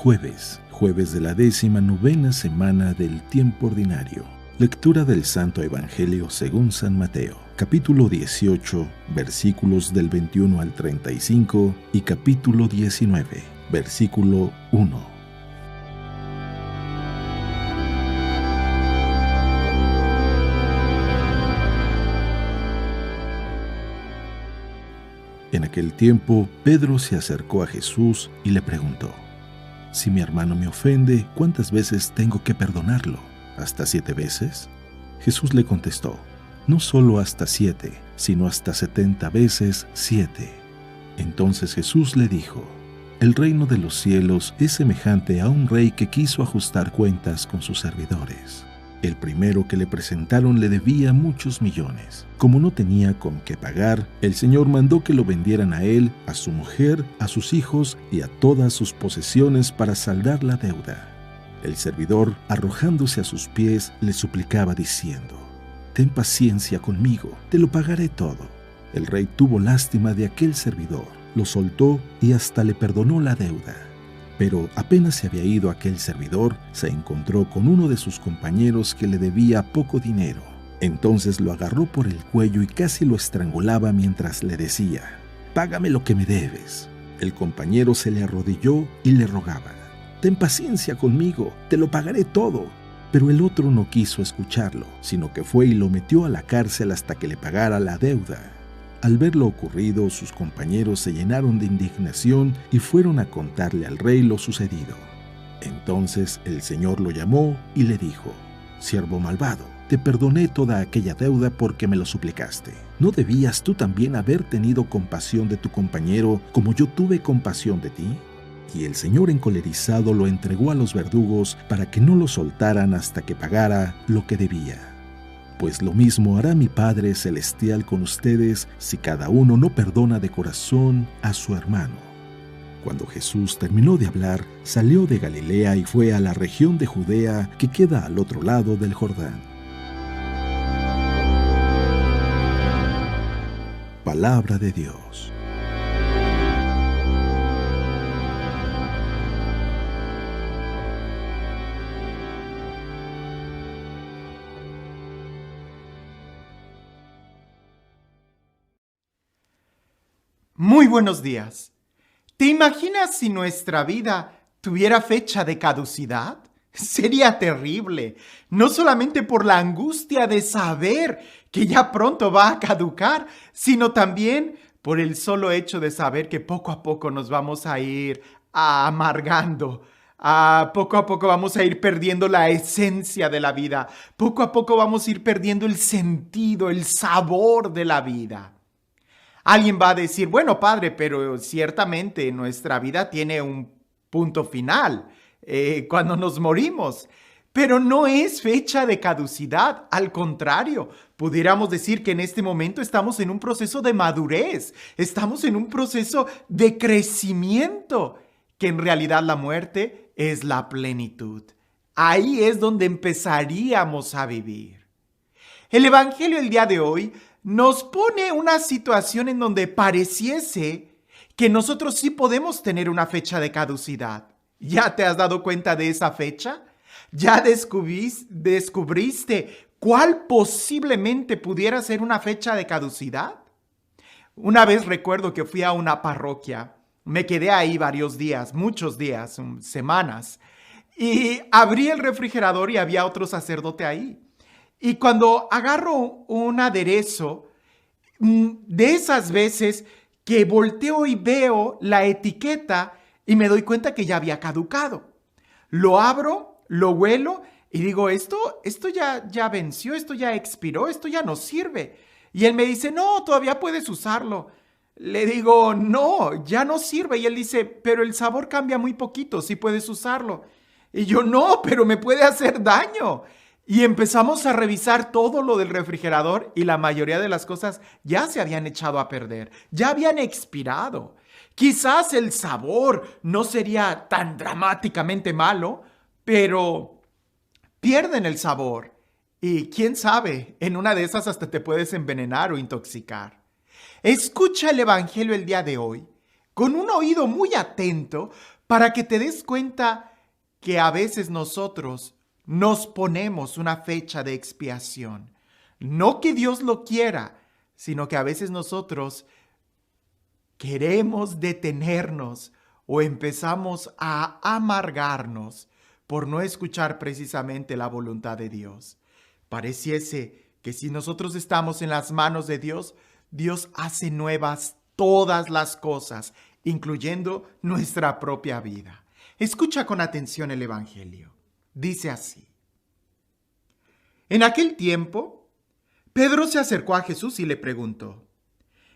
Jueves de la 19ª semana del tiempo ordinario. Lectura del Santo Evangelio según San Mateo, capítulo 18, versículos del 21 al 35 y capítulo 19, versículo 1. En aquel tiempo, Pedro se acercó a Jesús y le preguntó: Si mi hermano me ofende, ¿cuántas veces tengo que perdonarlo? ¿Hasta 7 veces? Jesús le contestó: No solo hasta 7, sino hasta 70 veces 7. Entonces Jesús le dijo: El reino de los cielos es semejante a un rey que quiso ajustar cuentas con sus servidores. El primero que le presentaron le debía muchos millones. Como no tenía con qué pagar, el Señor mandó que lo vendieran a él, a su mujer, a sus hijos y a todas sus posesiones para saldar la deuda. El servidor, arrojándose a sus pies, le suplicaba diciendo: Ten paciencia conmigo, te lo pagaré todo. El rey tuvo lástima de aquel servidor, lo soltó y hasta le perdonó la deuda. Pero apenas se había ido aquel servidor, se encontró con uno de sus compañeros que le debía poco dinero. Entonces lo agarró por el cuello y casi lo estrangulaba mientras le decía: Págame lo que me debes. El compañero se le arrodilló y le rogaba: Ten paciencia conmigo, te lo pagaré todo. Pero el otro no quiso escucharlo, sino que fue y lo metió a la cárcel hasta que le pagara la deuda. Al ver lo ocurrido, sus compañeros se llenaron de indignación y fueron a contarle al rey lo sucedido. Entonces el Señor lo llamó y le dijo: Siervo malvado, te perdoné toda aquella deuda porque me lo suplicaste. ¿No debías tú también haber tenido compasión de tu compañero como yo tuve compasión de ti? Y el Señor, encolerizado, lo entregó a los verdugos para que no lo soltaran hasta que pagara lo que debía. Pues lo mismo hará mi Padre Celestial con ustedes si cada uno no perdona de corazón a su hermano. Cuando Jesús terminó de hablar, salió de Galilea y fue a la región de Judea que queda al otro lado del Jordán. Palabra de Dios. Muy buenos días. ¿Te imaginas si nuestra vida tuviera fecha de caducidad? Sería terrible, no solamente por la angustia de saber que ya pronto va a caducar, sino también por el solo hecho de saber que poco a poco nos vamos a ir amargando. Poco a poco vamos a ir perdiendo la esencia de la vida. Poco a poco vamos a ir perdiendo el sentido, el sabor de la vida. Alguien va a decir: bueno, padre, pero ciertamente nuestra vida tiene un punto final cuando nos morimos. Pero no es fecha de caducidad. Al contrario, pudiéramos decir que en este momento estamos en un proceso de madurez. Estamos en un proceso de crecimiento, que en realidad la muerte es la plenitud. Ahí es donde empezaríamos a vivir. El Evangelio del día de hoy nos pone una situación en donde pareciese que nosotros sí podemos tener una fecha de caducidad. ¿Ya te has dado cuenta de esa fecha? ¿Ya descubriste cuál posiblemente pudiera ser una fecha de caducidad? Una vez recuerdo que fui a una parroquia. Me quedé ahí varios días, muchos días, semanas. Y abrí el refrigerador y había otro sacerdote ahí. Y cuando agarro un aderezo, de esas veces que volteo y veo la etiqueta y me doy cuenta que ya había caducado. Lo abro, lo huelo y digo: esto ya venció, esto ya expiró, esto ya no sirve. Y él me dice: no, todavía puedes usarlo. Le digo: no, ya no sirve. Y él dice: pero el sabor cambia muy poquito, sí puedes usarlo. Y yo: no, pero me puede hacer daño. Y empezamos a revisar todo lo del refrigerador y la mayoría de las cosas ya se habían echado a perder, ya habían expirado. Quizás el sabor no sería tan dramáticamente malo, pero pierden el sabor. Y quién sabe, en una de esas hasta te puedes envenenar o intoxicar. Escucha el Evangelio el día de hoy con un oído muy atento, para que te des cuenta que a veces nosotros nos ponemos una fecha de expiación. No que Dios lo quiera, sino que a veces nosotros queremos detenernos o empezamos a amargarnos por no escuchar precisamente la voluntad de Dios. Pareciese que si nosotros estamos en las manos de Dios, Dios hace nuevas todas las cosas, incluyendo nuestra propia vida. Escucha con atención el Evangelio. Dice así: En aquel tiempo, Pedro se acercó a Jesús y le preguntó: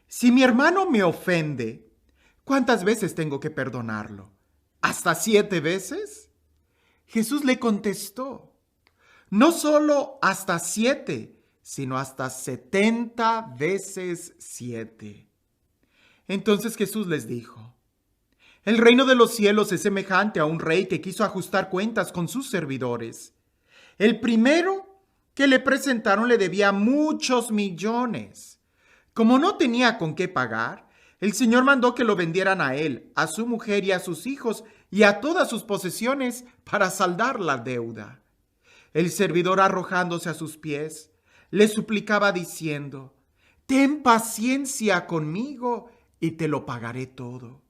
Si mi hermano me ofende, ¿cuántas veces tengo que perdonarlo? ¿Hasta 7 veces? Jesús le contestó: No solo hasta 7, sino hasta 70 veces 7. Entonces Jesús les dijo: El reino de los cielos es semejante a un rey que quiso ajustar cuentas con sus servidores. El primero que le presentaron le debía muchos millones. Como no tenía con qué pagar, el Señor mandó que lo vendieran a él, a su mujer y a sus hijos y a todas sus posesiones para saldar la deuda. El servidor, arrojándose a sus pies, le suplicaba diciendo: Ten paciencia conmigo y te lo pagaré todo.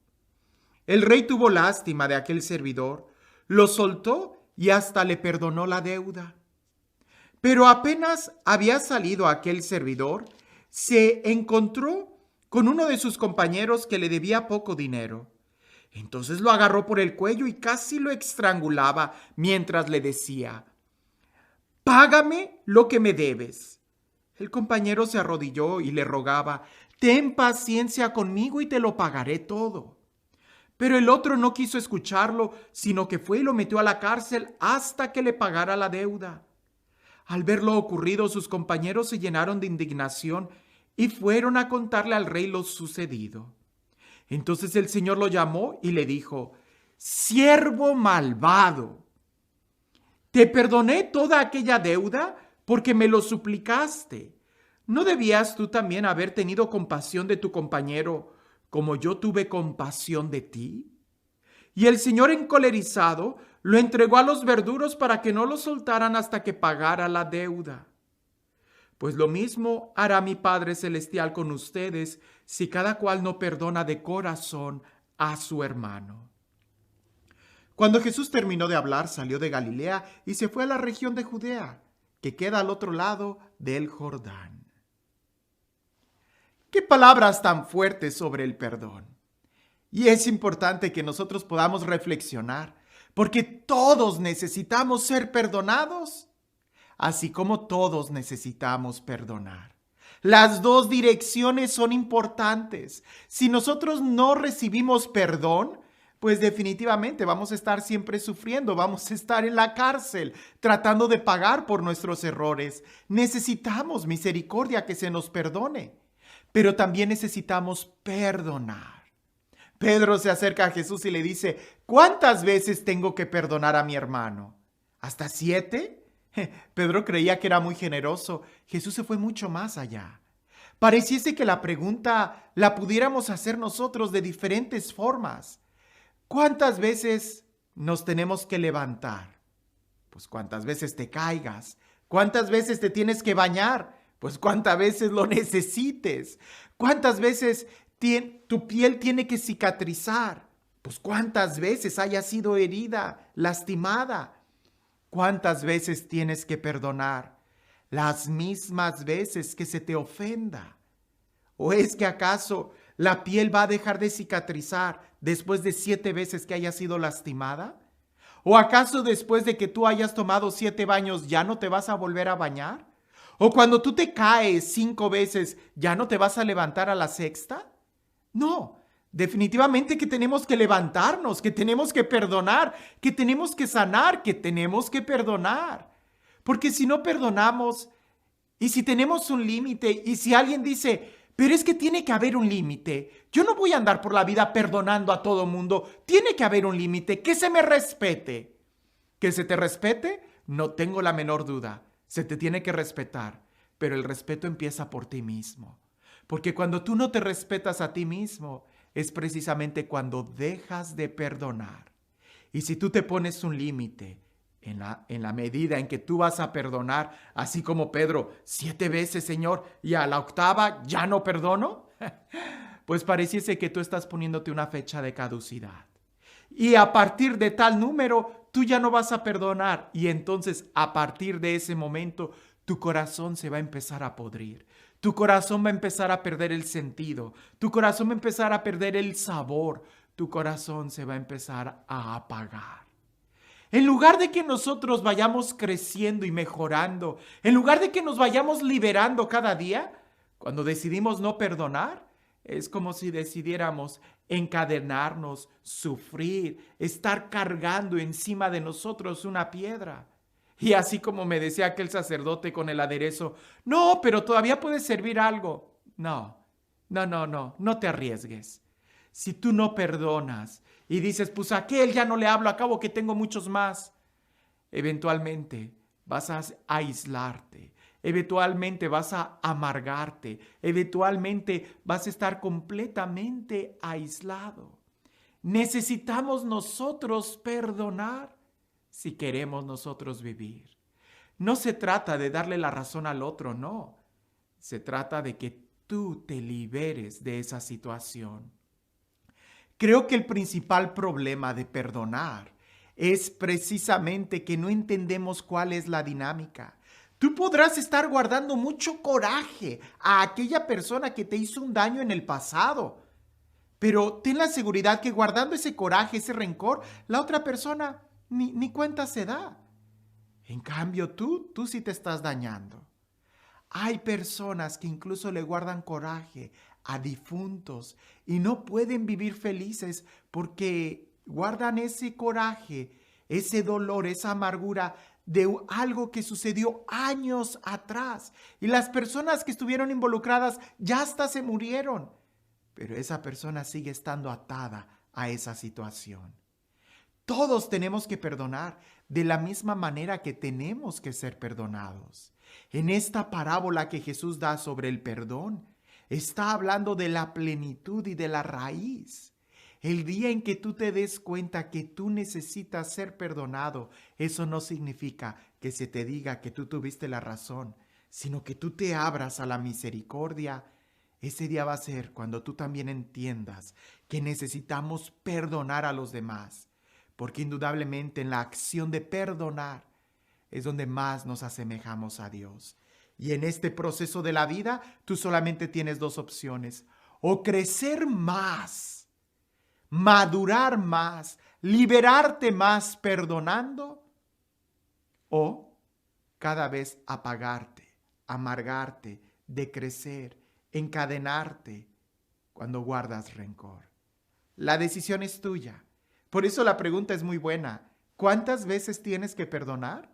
El rey tuvo lástima de aquel servidor, lo soltó y hasta le perdonó la deuda. Pero apenas había salido aquel servidor, se encontró con uno de sus compañeros que le debía poco dinero. Entonces lo agarró por el cuello y casi lo estrangulaba mientras le decía: Págame lo que me debes. El compañero se arrodilló y le rogaba: Ten paciencia conmigo y te lo pagaré todo. Pero el otro no quiso escucharlo, sino que fue y lo metió a la cárcel hasta que le pagara la deuda. Al ver lo ocurrido, sus compañeros se llenaron de indignación y fueron a contarle al rey lo sucedido. Entonces el Señor lo llamó y le dijo: Siervo malvado, te perdoné toda aquella deuda porque me lo suplicaste. ¿No debías tú también haber tenido compasión de tu compañero como yo tuve compasión de ti? Y el Señor, encolerizado, lo entregó a los verduros para que no lo soltaran hasta que pagara la deuda. Pues lo mismo hará mi Padre Celestial con ustedes si cada cual no perdona de corazón a su hermano. Cuando Jesús terminó de hablar, salió de Galilea y se fue a la región de Judea, que queda al otro lado del Jordán. ¡Qué palabras tan fuertes sobre el perdón! Y es importante que nosotros podamos reflexionar, porque todos necesitamos ser perdonados, así como todos necesitamos perdonar. Las dos direcciones son importantes. Si nosotros no recibimos perdón, pues definitivamente vamos a estar siempre sufriendo, vamos a estar en la cárcel tratando de pagar por nuestros errores. Necesitamos misericordia, que se nos perdone, pero también necesitamos perdonar. Pedro se acerca a Jesús y le dice: ¿Cuántas veces tengo que perdonar a mi hermano? ¿Hasta 7? Pedro creía que era muy generoso. Jesús se fue mucho más allá. Pareciese que la pregunta la pudiéramos hacer nosotros de diferentes formas. ¿Cuántas veces nos tenemos que levantar? Pues cuántas veces te caigas. ¿Cuántas veces te tienes que bañar? Pues cuántas veces lo necesites. ¿Cuántas veces tu piel tiene que cicatrizar? Pues cuántas veces haya sido herida, lastimada. ¿Cuántas veces tienes que perdonar? Las mismas veces que se te ofenda. ¿O es que acaso la piel va a dejar de cicatrizar después de 7 veces que haya sido lastimada? ¿O acaso después de que tú hayas tomado 7 baños ya no te vas a volver a bañar? ¿O cuando tú te caes 5 veces ya no te vas a levantar a la sexta? No, definitivamente que tenemos que levantarnos, que tenemos que perdonar, que tenemos que sanar, que tenemos que perdonar. Porque si no perdonamos, y si tenemos un límite, y si alguien dice: pero es que tiene que haber un límite, yo no voy a andar por la vida perdonando a todo mundo, tiene que haber un límite, que se me respete. ¿Que se te respete? No tengo la menor duda, se te tiene que respetar, pero el respeto empieza por ti mismo. Porque cuando tú no te respetas a ti mismo, es precisamente cuando dejas de perdonar. Y si tú te pones un límite en la medida en que tú vas a perdonar, así como Pedro, 7 veces, Señor, y a la octava ya no perdono, pues pareciese que tú estás poniéndote una fecha de caducidad. Y a partir de tal número, tú ya no vas a perdonar. Y entonces, a partir de ese momento, tu corazón se va a empezar a podrir. Tu corazón va a empezar a perder el sentido. Tu corazón va a empezar a perder el sabor. Tu corazón se va a empezar a apagar. En lugar de que nosotros vayamos creciendo y mejorando, en lugar de que nos vayamos liberando cada día, cuando decidimos no perdonar, es como si decidiéramos encadenarnos, sufrir, estar cargando encima de nosotros una piedra. Y así como me decía aquel sacerdote con el aderezo, no, pero todavía puede servir algo. No te arriesgues. Si tú no perdonas y dices, pues a aquel ya no le hablo, acabo que tengo muchos más, eventualmente vas a aislarte, eventualmente vas a amargarte, eventualmente vas a estar completamente aislado. Necesitamos nosotros perdonar si queremos nosotros vivir. No se trata de darle la razón al otro, no. Se trata de que tú te liberes de esa situación. Creo que el principal problema de perdonar es precisamente que no entendemos cuál es la dinámica. Tú podrás estar guardando mucho coraje a aquella persona que te hizo un daño en el pasado, pero ten la seguridad que guardando ese coraje, ese rencor, la otra persona ni cuenta se da. En cambio, tú sí te estás dañando. Hay personas que incluso le guardan coraje a difuntos y no pueden vivir felices porque guardan ese coraje, ese dolor, esa amargura de algo que sucedió años atrás. Y las personas que estuvieron involucradas ya hasta se murieron, pero esa persona sigue estando atada a esa situación. Todos tenemos que perdonar de la misma manera que tenemos que ser perdonados. En esta parábola que Jesús da sobre el perdón, está hablando de la plenitud y de la raíz. El día en que tú te des cuenta que tú necesitas ser perdonado, eso no significa que se te diga que tú tuviste la razón, sino que tú te abras a la misericordia. Ese día va a ser cuando tú también entiendas que necesitamos perdonar a los demás, porque indudablemente en la acción de perdonar es donde más nos asemejamos a Dios. Y en este proceso de la vida, tú solamente tienes 2 opciones: o crecer más, madurar más, liberarte más perdonando, o cada vez apagarte, amargarte, decrecer, encadenarte cuando guardas rencor. La decisión es tuya. Por eso la pregunta es muy buena. ¿Cuántas veces tienes que perdonar?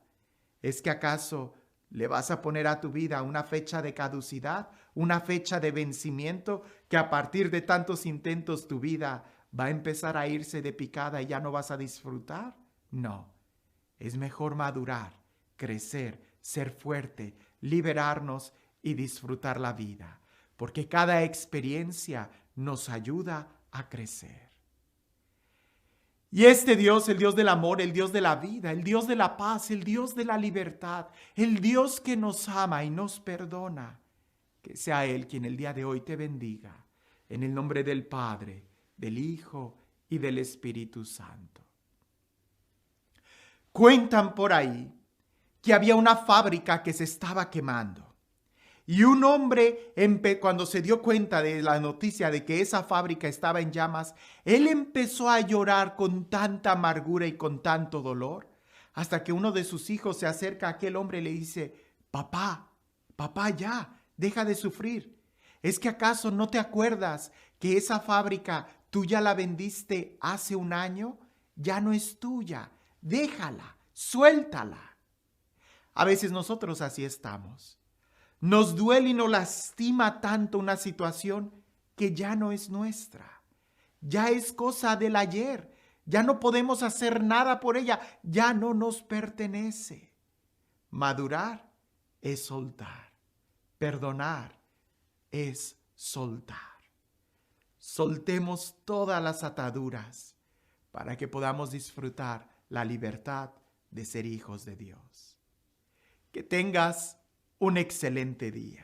¿Es que acaso le vas a poner a tu vida una fecha de caducidad, una fecha de vencimiento, que a partir de tantos intentos tu vida va a empezar a irse de picada y ya no vas a disfrutar? No, es mejor madurar, crecer, ser fuerte, liberarnos y disfrutar la vida, porque cada experiencia nos ayuda a crecer. Y este Dios, el Dios del amor, el Dios de la vida, el Dios de la paz, el Dios de la libertad, el Dios que nos ama y nos perdona, que sea Él quien el día de hoy te bendiga, en el nombre del Padre, del Hijo y del Espíritu Santo. Cuentan por ahí que había una fábrica que se estaba quemando. Y un hombre, cuando se dio cuenta de la noticia de que esa fábrica estaba en llamas, él empezó a llorar con tanta amargura y con tanto dolor, hasta que uno de sus hijos se acerca a aquel hombre y le dice: papá, ya, deja de sufrir. ¿Es que acaso no te acuerdas que esa fábrica tú ya la vendiste hace un año? Ya no es tuya, déjala, suéltala. A veces nosotros así estamos. Nos duele y nos lastima tanto una situación que ya no es nuestra. Ya es cosa del ayer. Ya no podemos hacer nada por ella. Ya no nos pertenece. Madurar es soltar. Perdonar es soltar. Soltemos todas las ataduras para que podamos disfrutar la libertad de ser hijos de Dios. Que tengas un excelente día.